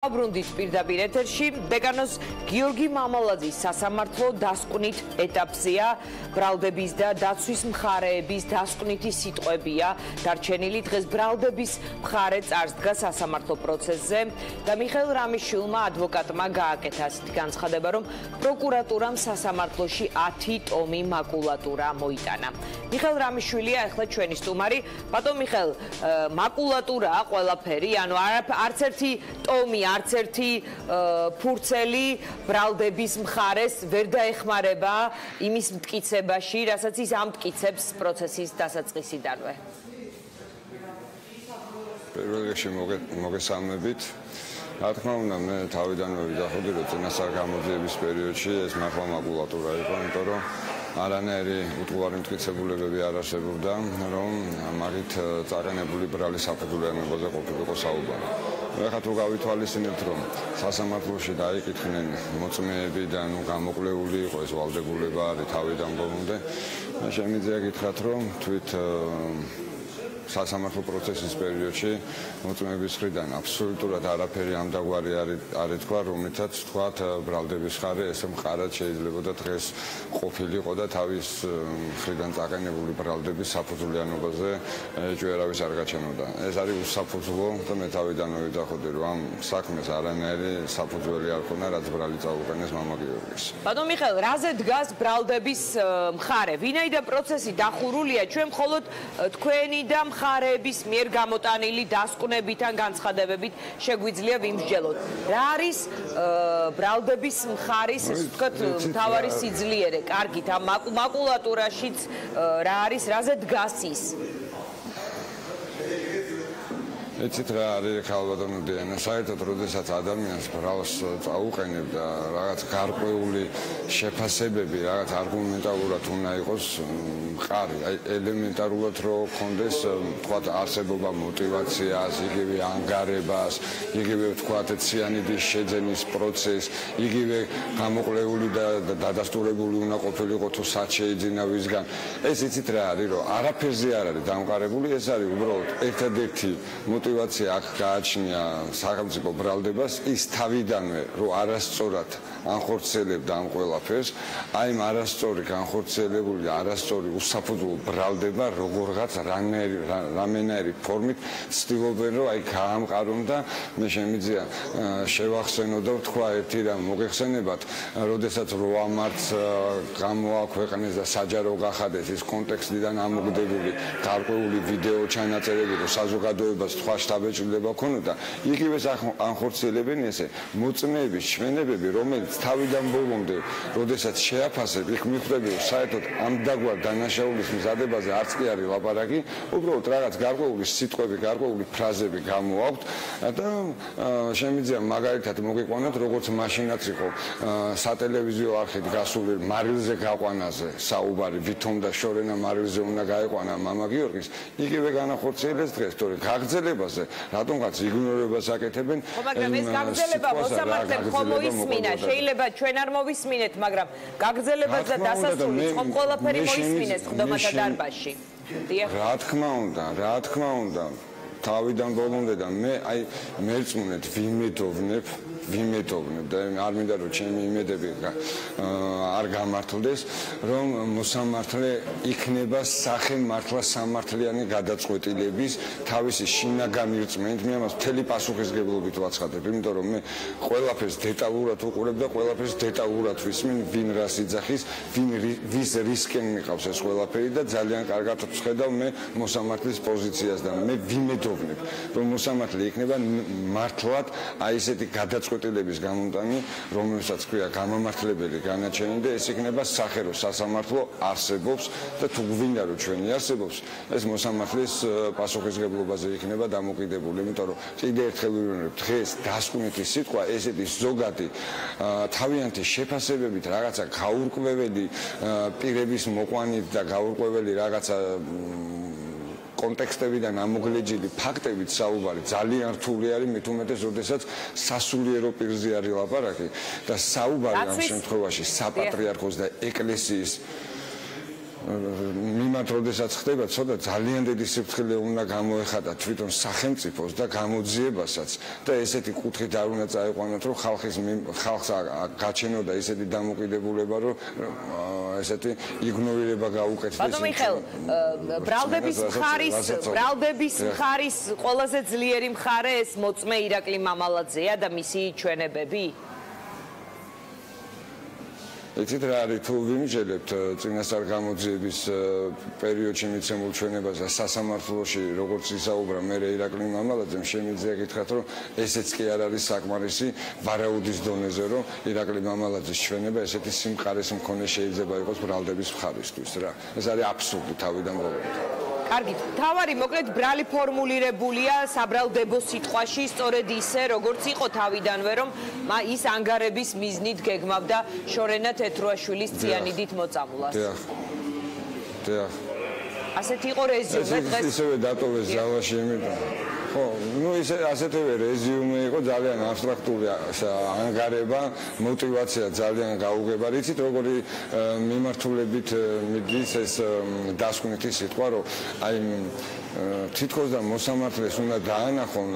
Brundit პირდაპირ ეთერში დეკანოს გიორგი მამალაძის სასამართლო დასკვნით ეტაპზეა ბრალდების და დაცვის მხარეების დასკვნითი სიტყვებია დარჩენილი დღეს ბრალდების მხარე წარსდგა სასამართლო პროცესზე და მიხეილ რამიშვილმა ადვოკატმა გააკეთა ასეთი განცხადება რომ პროკურატურამ სასამართლოში 10 ტომი მაკულატურა მოიტანა მიხეილ რამიშვილია ახლა ჩვენი სტუმარი ბატონ მიხეილ მაკულატურაა ყველაფერი ანუ არც ერთი ტომი არც ერთი ფურცელი ბრალდების მხარეს ვერ დაეხმარება იმის მტკიცებაში, რასაც ის ამტკიცებს პროცესის დასაწყისიდანვე. პირველ რიგში მოგესალმებით. რა თქმა უნდა, მე თავიდანვე ვიდახოდი, რომ წინასწარ გამოძიების პერიოდში ეს მართლა მაკულატურა იყო, იმიტომ რომ არანაირი უტყუარი მტკიცებულებები არ არსებობდა, რომ მაგით წაყენებული ბრალის საფუძვლებაზე ყოფილიყო საუბარი. ეხლა თუ გავითვალისწინებთ, რომ სასამართლოში დაიკითხნენ მოწმეები და გამოკვლეული იყო ეს ვალდებულება არის თავიდან ბოლომდე, შემიძლია გითხრათ, რომ თვით სასამართლო პროცესის პერიოდში მოწმეების მხრიდან აბსოლუტურად არაფერი ამდაგვარი არ ეთქვა, რომლითაც თქვათ ბრალდების მხარე ესე მყარად შეიძლება დღეს ყოფილიყო და თავის მხრიდან წაყენებული ბრალდების საფუძვლიანობაზე ჭვერავის არ გაჩენოდა. ეს არის უსაფუძვლო და მე თავიდანვე ვიდახოდი, რომ ამ საქმეს არანაირი საფუძველი არ ქონდა, რაც ბრალი წაუყენეს მამა გიორგის. ბატონ მიხეილ, რაზე დგას ბრალდების მხარე? ვინაიდან პროცესი დახურულია, ჩვენ მხოლოდ თქვენი და მხარეების მიერ გამოტანილი დასკვნებით ან განცხადებებით შეგვიძლია ვიმსჯელოთ. რა არის ბრალდების მხარის, ასე ვთქვათ, მთავარი სიძლიერე? კარგით, ამ მაკულატურაშიც რა არის, რაზე დგას ის? ეცით რა არის ხალბატონო დიანა, საერთოდ როდესაც ადამიანს ბრალს წაუყენებ და რაღაც გარკვეული შეფასებები, რაღაც არგუმენტალურად უნდა იყოს მყარი, აი ელემენტარულად რომ კონდეს თქვათ არსებობა мотивაციას, იგივე ანგარებას, იგივე თქვათ ციანიდის შეძენის პროცესს, იგივე გამოკვლეული და დადასტურებული უნდა ყოფილიყო თუ სად შეიძინა ვისგან. ეს იცით რა არის, რომ არაფერზე არ არის დამყარებული, ეს არის უბრალოდ ერთადერთი мотивация აქ გააჩნია სახელმწიფო ბრალდებას ის თავიდანვე რომ არასწორად ანხორციელებდა ამ ყველაფერს, აი ამ არასწორი განხორციელებული და არასწორი უსაფუძვლო ბრალდება როგორღაც რამენაირი ფორმით ცდილობენ რომ აი გაამყარონ და მე შემიძლია შევახსენო და ვთქვა ერთი რამ მოგეხსენებათ, როდესაც 8 მარტს გამოაქვეყნეს და საჯარო გახადეს ის კონტექსტიდან ამოგდებული გარკვეული ვიდეო ჩანაწერები რომ საზოგადოებას სხვა შთაბეჭდილება ქონოდა, იგივე ანხორციელებენ ესე მოწმეების ჩვენებები, რომელიც თავიდან ბოლომდე, როდესაც შეაფასებ, იქ მიხვდები, რომ საერთოდ ამდაგვარ დანაშაულის მზადებაზე არც კი არის ლაპარაკი, უბრალოდ რაღაც გარკვეული სიტყვები, გარკვეული ფრაზები გამოაქვთ და შემიძლია მაგალითად მოგიყვანოთ, როგორც მაშინაც იყო სატელევიზიო არხით გასული მარილზე გაყვანაზე საუბარი, ვითომ და შორენა მარილზე უნდა გაეყვანა მამა გიორგის, იგივე განახორციელეს დღეს, თორე გაგრძელებაზე რატომღაც იგნორებას აკეთებენ. მაგრამ ეს გაგრძელება მოსამართლემ ხომ მოისმინა, შეიძლება ჩვენ არ მოვისმინეთ, მაგრამ გაგრძელებაც და დასასრულიც ხომ ყველაფერი მოისმინეს ხდომათა დარბაზში. რა თქმა უნდა, თავიდან ბოლომდე და მე აი მერწმუნეთ ვიმედოვნებ და არ მინდა რომ ჩემი იმედები არ გამართლდეს, რომ მოსამართლე იქნება სახემართლა სამართლიანი გადაწყვეტილების თავისი შინაგანი რწმენით, მე ამას მთელი პასუხისგებლობით ვაცხადებ, იმიტომ რომ მე ყველაფერს დეტალურად ვუყურებ და ყველაფერს დეტალურად ვისმენ, ვინ რას იძახის, ვის რისკენ მიყავს ეს ყველაფერი და ძალიან კარგად ვხედავ მე მოსამართლის პოზიციას და მე ვიმედოვნებ, რომ მოსამართლე იქნება მართლად აი ესეთი გადაწყვეტილების გამომტანი, რომელსაც ქვია გამამართლებელი განაჩენი და ეს იქნება სახერო სასამართლო არსებობს და თუ გვინდა რომ ჩვენი არსებობს, ეს მოსამართლის პასუხისგებლობაზე იქნება დამოკიდებული, იმიტომ რომ კიდე ერთხელ ვიმეორებ, დღეს დასკვნითი სიტყვა ესეთი ზოგადი თავიანთი შეფასებებით რაღაცა გაურკვეველი პირების მოყვანით და გაურკვეველი რაღაცა კონტექსტებიდან ამოგლეჯილი ფაქტებით საუბარი ძალიან რთული არის, მით უმეტეს, როდესაც სასულიერო პირზე არის ლაპარაკი და საუბარი ამ შემთხვევაში საპატრიარქოს და ეკლესიის მიმართ როდესაც ხდება, ცოტა ძალიან დიდი სიფრთხილე უნდა გამოეხატა თვითონ სახელმწიფოს და გამოძიებასაც და ესეთი კუთხით არ უნდა წაიყვანოთ, რომ ხალხს გაჩენოდა ესეთი დამოკიდებულება, რომ ესეთი იგნორირება გაუკეთდეს. ბატონ მიხეილ, ბრალდების მხარის ყველაზე ძლიერი მხარე ეს მოწმე ირაკლი მამალაძეა და მისი ჩვენებები? იცით რა არის, თუ ვიმიჯელებთ წინასწარ გამოძიების პერიოდში მიცემულ ჩვენებას და სასამართლოში როგორც ისაუბრა მე ირაკლი მამალაძემ, შემიძლია გითხრათ, რომ ესეც კი არ არის საკმარისი ვარაუდის დონეზე, რომ ირაკლი მამალაძის ჩვენება ესეთი სიმყარის მქონე შეიძლება იყოს ბრალდების მხარისთვის რა. ეს არის აბსურდი თავიდან ბოლომდე. კარგით, თავარი მოკლედ ბრალი ფორმულირებულია საბრალდებო სიტყვაში, სწორედ ისე, როგორც იყო თავიდანვე, რომ ის ანგარების მიზნით გეგმავდა შორენა თეთრუაშვილის ციანიდით მოწამვლას. დიახ. ასეთი იყო რეზიუმე დღეს. ისევე დატოვეს ზავაში იმიტომ. ხო, ну ისე ასეთივე რეზიუმე იყო ძალიან აბსტრაქტული ანგარება, мотиваცია ძალიან გაუგებარი. იცით როგორი მიმართულებით მიდის ეს დასკვნითი სიტყვა, რომ აი თითქოს და მოსამართლეს უნდა დაანახონ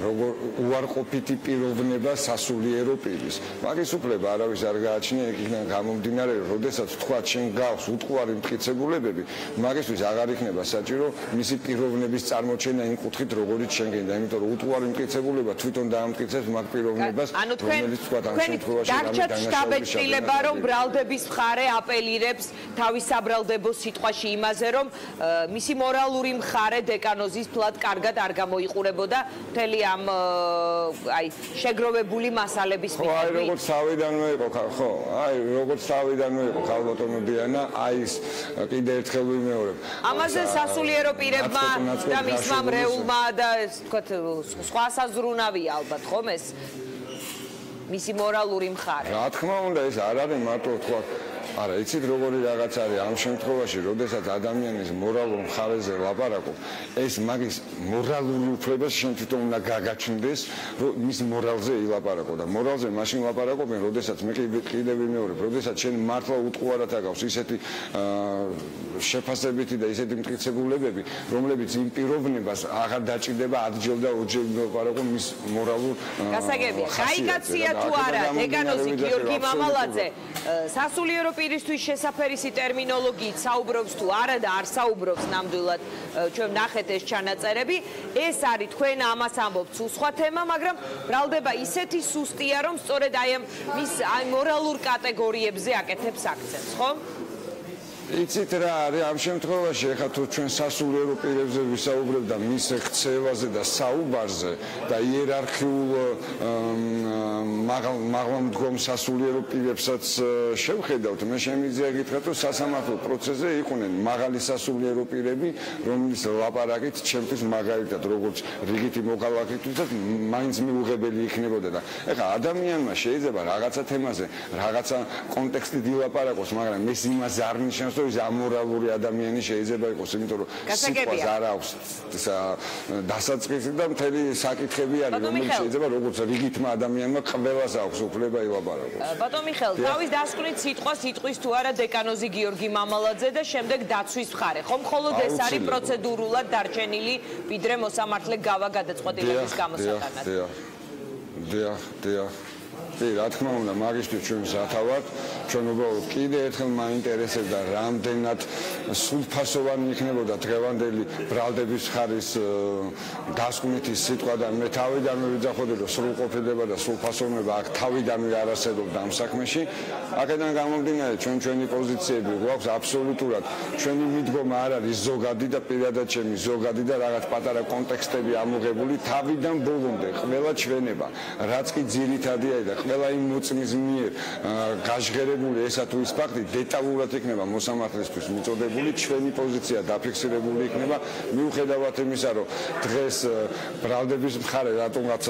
როგორ უარყოფითი პიროვნება სასულიერო პირის. მაგის უფლება არავის არ გააჩნია იქიდან გამომდინარე, როდესაც თქვა შენ გავს უტყუარი მტკიცებულებები, მაგისთვის აღარ იქნება საჭირო მისი პიროვნების წარმოჩენა იმ კუთხით, როგორიც შენ გინდა, იმიტომ რომ უტყუარი მტკიცებულება თვითონ დაამტკიცებს მაგ პიროვნებას, რომელიც თქვა ამ შემთხვევაში დარჩათ შტაბეჭდილება, რომ ბრალდების მხარე აპელირებს თავის საბრალდებო სიტყვაში იმაზე, რომ მისი მორალური მხარე დეკანოზის ფლად კარგად არ გამოიყურებოდა მთელი ამ აი შეგროვებული მასალების მიხედვით. აი როგორც თავიდანვე იყო, ხო, აი როგორც თავიდანვე იყო ქალბატონო დიანა, აი ის კიდე ერთხელ ვიმეორებ. ამაზე სასულიერო პირებმა და მისმა მრევლმა და ვთქვათ სხვა საზრუნავია ალბათ ხომ ეს მისი მორალური მხარე. რა თქმა უნდა, ეს არ არის მარტო თქვა არა, იცით როგორი რაღაც არის ამ შემთხვევაში, როდესაც ადამიანის მორალურ მხარეზე ლაპარაკობ, ეს მაგის მორალური უფლებას შენ თვითონ უნდა გაგაჩნდეს, რომ მის მორალზე ილაპარაკო და მორალზე მაშინ ლაპარაკობენ, როდესაც მე კიდე ვიმეორებ, როდესაც შენ მართლა უტყუარად აგავს ისეთი შეფასებითი და ისეთი მტკიცებულებები, რომლებიც იმ პიროვნებას აღარ დაჭირდება ადჯერ და ორჯერ ილაპარაკო მის მორალურ გასაგებია. გაიგაცია თუ არა დეკანოზი გიორგი მამალაძე სასულიერო პირისთვის შესაფერისი ტერმინოლოგიით საუბრობს თუ არა და არ საუბრობს ნამდვილად ჩვენ ნახეთ ეს ჩანაწერები ეს არის თქვენ ამას ამბობთ სულ სხვა თემა მაგრამ ბრალდება ისეთი სუსტია რომ სწორედ აი მის აი მორალურ კატეგორიებზე აკეთებს აქცენტს ხო? იცით რა არის ამ შემთხვევაში ეხლა თუ ჩვენ სასულიერო პირებზე ვისაუბრებთ და მის ქცევაზე და საუბარზე და იერარქიულ მაღალმდგომ სასულიერო პირებსაც შევხედავთ მე შემიძლია გითხრათ რომ სასამართლო პროცესზე იყვნენ მაღალი სასულიერო პირები რომლის ლაპარაკით ჩემთვის მაგალითად როგორც რიგითი მოქალაქითაც მაინც მიუღებელი იქნებოდა და ეხლა ადამიანმა შეიძლება რაღაცა თემაზე რაღაცა კონტექსტით ილაპარაკოს მაგრამ ეს იმას არ ნიშნავს რომ ის ამორალური ადამიანი შეიძლება იყოს, იმიტომ რომ სიტყვას არ აქვს დასაწყისი და მთელი საკითხები არის, რომელიც შეიძლება როგორც რიგითმა ადამიანმა ყველას აქვს უფლება ილაპარაკოს. ბატონ მიხეილ, თავის დასკვნით სიტყვის თუ არა დეკანოზი გიორგი მამალაძე და შემდეგ დაცვის მხარე. ხომ მხოლოდ ეს არის პროცედურულად დარჩენილი, ვიდრე მოსამართლე გავა გადაწყვეტილების გამოსატანად. დიახ. რა თქმა უნდა, მაგისტრი ჩვენ სათავად, ჩვენ უბრალოდ კიდე ერთხელ მაინტერესებდა რამდენად სრულფასოვანი იქნებოდა დღევანდელი ბრალდების მხარის დასკვნითი სიტყვა და მე თავიდანვე ვიძახოდი რომ სრულყოფილება და სრულფასოვნება აქ თავიდანვე არ არსებობდა ამ საქმეში. აქედან გამომდინარე ჩვენი პოზიციები გვაქვს აბსოლუტურად ჩვენი მიდგომა არ არის ზოგადი და პირადად ჩემი ზოგადი და რაღაც პატარა კონტექსტები ამოღებული თავიდან ბოლომდე ყველა ჩვენება რაც კი ძირითადია და ყველა იმ მოწმის მიერ გაჟღერებული ესა თუ ის ფაქტი დეტალურად იქნება მოსამართლისთვის მიწოდებული ჩვენი პოზიცია დაფიქსირებული იქნება მიუხედავად იმისა რომ დღეს ბრალდების მხარე რატომღაც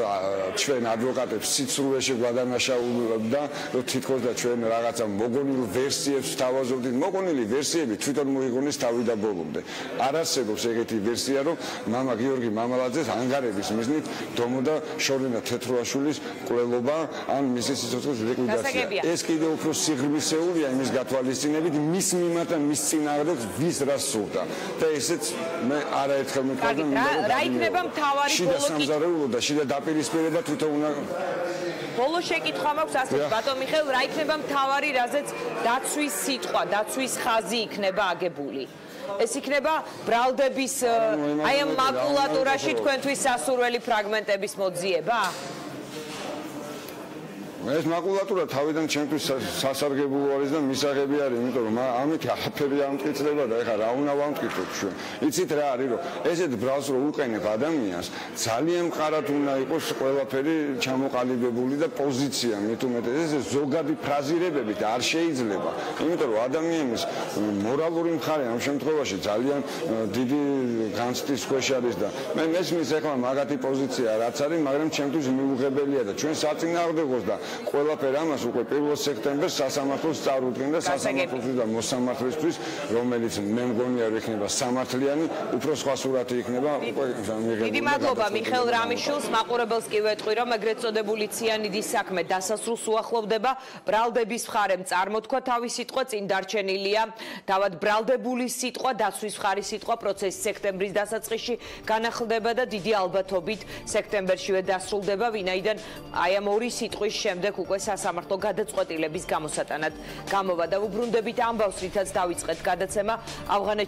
ჩვენ ადვოკატებს სიცრუეში გვადანაშაულებდა რომ თითქოს და ჩვენ რაღაცა მოგონილ ვერსიებს ვთავაზობდით მოგონილი ვერსიები თვითონ მოიგონეს თავიდან ბოლომდე არ არსებობს ეგეთი ვერსია რომ მამა გიორგი მამალაძეს ანგარების მიზნით დომოდა შორენა თეთრუაშვილის მკვლელობა ან მისი სიცოცხლის ლიკვიდაცია. ეს კიდევ უფრო სიღრმისეულია იმის გათვალისწინებით, მის მიმართ და მის წინააღმდეგ ვის რას სურდა. და ესეც მე არაერთხელ მეკარდა რა იქნება მთავარი შიდა სამზარეულო და შიდა დაპირისპირება თვითონ უნდა ბოლო შეკითხვა მაქვს ასე ბატონ მიხეილ რა იქნება მთავარი რაზეც დაცვის სიტყვა დაცვის ხაზი იქნება აგებული ეს იქნება ბრალდების აი ამ მაკულატურაში თქვენთვის სასურველი ფრაგმენტების მოძიება ეს მაკულატურა თავიდან ჩემთვის სასარგებლო არის და მისაღები არის, იმიტომ რომ ამით არაფერი არ მტკიცდება და ეხლა რა უნდა ვამტკიცოთ ჩვენ. იცით რა არის, რომ ესეთ ბრალს რო უყენებ ადამიანს, ძალიან მყარად უნდა იყოს ყველაფერი ჩამოყალიბებული და პოზიცია, მით უმეტეს ეს ზოგადი ფრაზირებებით არ შეიძლება. იმიტომ რომ ადამიანის მორალური მხარე ამ შემთხვევაში ძალიან დიდი განცდის ქვეშ არის და მე მესმის ეხლა მაგათი პოზიცია რაც არის, მაგრამ ჩემთვის მიუღებელია და ჩვენ საწინააღმდეგოს და ყველაფერ ამას უკვე 1 სექტემბერს სასამართლოს წარუდგენდა სასამართლოსთვის და მოსამართლისთვის, რომელიც მე მგონია რომ იქნება სამართლიანი, უფრო სხვა სურათი იქნება უკვე მიღებული. დიდი მადლობა მიხეილ რამიშვილს, მაყურებელს კი ვეტყვი, რომ ეგრეთ წოდებული ციანიდის საქმე დასასრულს უახლოვდება. ბრალდების მხარემ წარმოთქვა თავის სიტყვა, წინ დარჩენილია თავად ბრალდებული სიტყვა, დაცვის მხარის სიტყვა პროცესი სექტემბრის დასაწყისში განახლდება და დიდი ალბათობით სექტემბერშივე დასრულდება, ვინაიდან აი ამ ორი სიტყვის შემდეგ უკვე სასამართლო გადაწყვეტილების გამოსატანად გამოვა და უბრუნდებით ამბავს, რითაც დავიწყეთ გადაცემა ავღანეთში